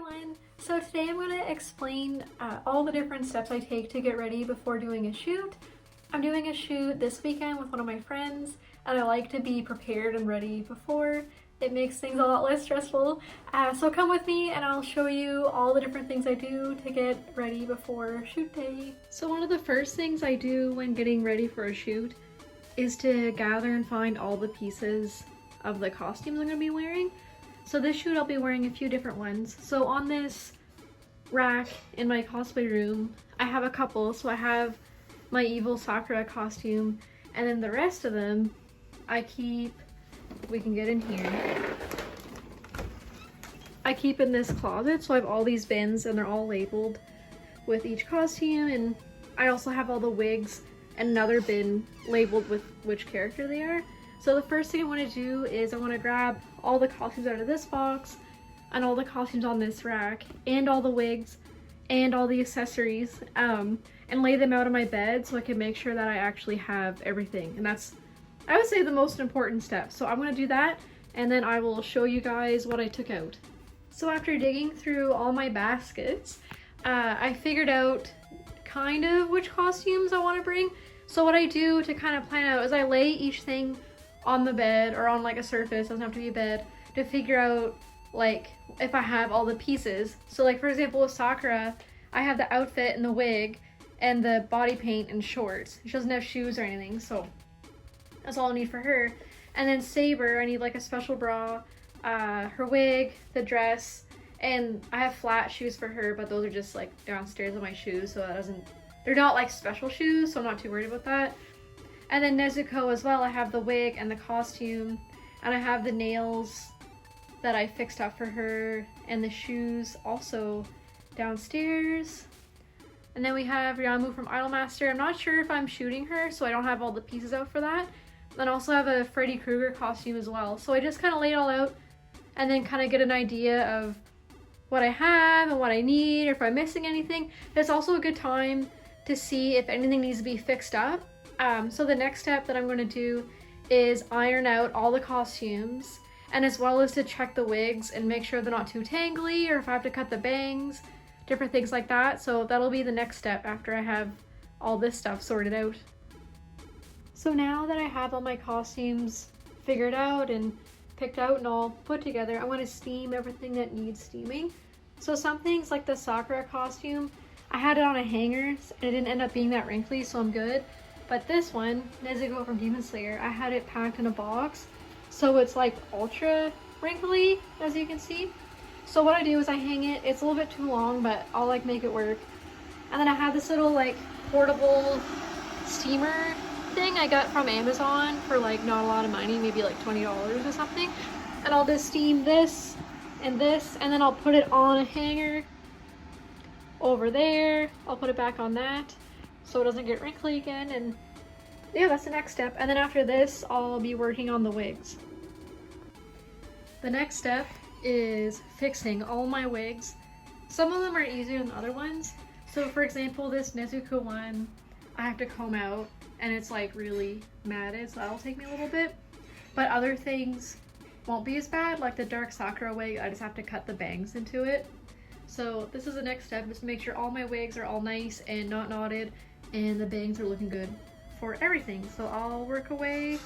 everyone! So today I'm going to explain all the different steps I take to get ready before doing a shoot. I'm doing a shoot this weekend with one of my friends and I like to be prepared and ready before. It makes things a lot less stressful. So come with me and I'll show you all the different things I do to get ready before shoot day. So one of the first things I do when getting ready for a shoot is to gather and find all the pieces of the costumes I'm going to be wearing. So this shoot I'll be wearing a few different ones. So on this rack in my cosplay room, I have a couple. So I have my evil Sakura costume, and then the rest of them I keep, we can get in here, I keep in this closet. So I have all these bins and they're all labeled with each costume, and I also have all the wigs and another bin labeled with which character they are. So the first thing I want to do is I want to grab all the costumes out of this box and all the costumes on this rack and all the wigs and all the accessories and lay them out on my bed so I can make sure that I actually have everything. And that's, I would say, the most important step. So I'm going to do that and then I will show you guys what I took out. So after digging through all my baskets, I figured out kind of which costumes I want to bring. So what I do to kind of plan out is I lay each thing on the bed or on like a surface, doesn't have to be a bed, to figure out like if I have all the pieces. So like for example with Sakura, I have the outfit and the wig and the body paint and shorts. She doesn't have shoes or anything, so that's all I need for her. And then Saber, I need like a special bra, her wig, the dress, and I have flat shoes for her, but those are just like downstairs in my shoes, so that doesn't, they're not like special shoes, so I'm not too worried about that. And then Nezuko as well, I have the wig and the costume, and I have the nails that I fixed up for her, and the shoes also downstairs. And then we have Ryamu from Idolmaster. I'm not sure if I'm shooting her, so I don't have all the pieces out for that. And I also have a Freddy Krueger costume as well. So I just kind of lay it all out and then kind of get an idea of what I have and what I need, or if I'm missing anything. It's also a good time to see if anything needs to be fixed up. So the next step that I'm going to do is iron out all the costumes, and as well as to check the wigs and make sure they're not too tangly, or if I have to cut the bangs, different things like that. So that'll be the next step after I have all this stuff sorted out. So now that I have all my costumes figured out and picked out and all put together, I want to steam everything that needs steaming. So some things like the Sakura costume, I had it on a hanger and it didn't end up being that wrinkly, so I'm good. But this one, Nezuko from Demon Slayer, I had it packed in a box, so it's like ultra wrinkly, as you can see. So what I do is I hang it. It's a little bit too long, but I'll like make it work. And then I have this little like portable steamer thing I got from Amazon for like not a lot of money, maybe like $20 or something. And I'll just steam this, and then I'll put it on a hanger over there. I'll put it back on that so it doesn't get wrinkly again, and yeah, that's the next step. And then after this, I'll be working on the wigs. The next step is fixing all my wigs. Some of them are easier than other ones. So for example, this Nezuko one, I have to comb out and it's like really matted, so that'll take me a little bit. But other things won't be as bad, like the dark Sakura wig, I just have to cut the bangs into it. So this is the next step, is to make sure all my wigs are all nice and not knotted and the bangs are looking good for everything. So I'll work away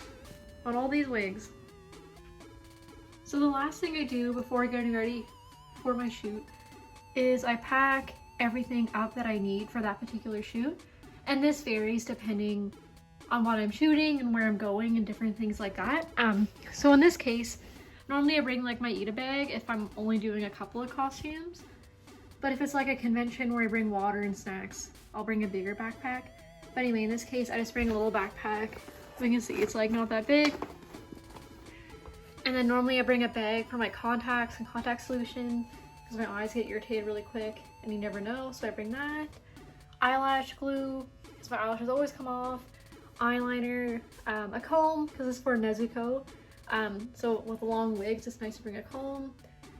on all these wigs. So the last thing I do before getting ready for my shoot is I pack everything up that I need for that particular shoot. And this varies depending on what I'm shooting and where I'm going and different things like that. So in this case, normally I bring like my Ita bag if I'm only doing a couple of costumes. But if it's like a convention where I bring water and snacks, I'll bring a bigger backpack. But anyway, in this case, I just bring a little backpack. You can see it's like not that big. And then normally I bring a bag for my contacts and contact solution because my eyes get irritated really quick and you never know, so I bring that. Eyelash glue, because my eyelashes always come off. Eyeliner, a comb, because it's for Nezuko. So with long wigs, it's nice to bring a comb.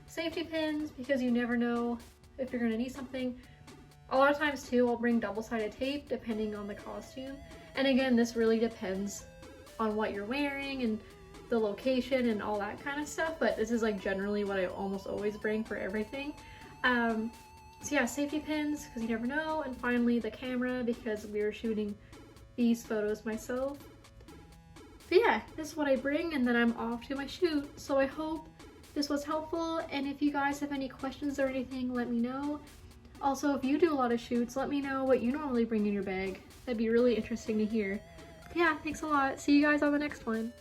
Safety pins, because you never know if you're gonna need something. A lot of times too, I'll bring double-sided tape depending on the costume. And again, this really depends on what you're wearing and the location and all that kind of stuff, but this is like generally what I almost always bring for everything. So yeah, safety pins, because you never know, and finally the camera, because we were shooting these photos myself. But yeah, this is what I bring, and then I'm off to my shoot. So I hope this was helpful, and if you guys have any questions or anything, let me know. Also, if you do a lot of shoots, let me know what you normally bring in your bag. That'd be really interesting to hear. But yeah, thanks a lot. See you guys on the next one.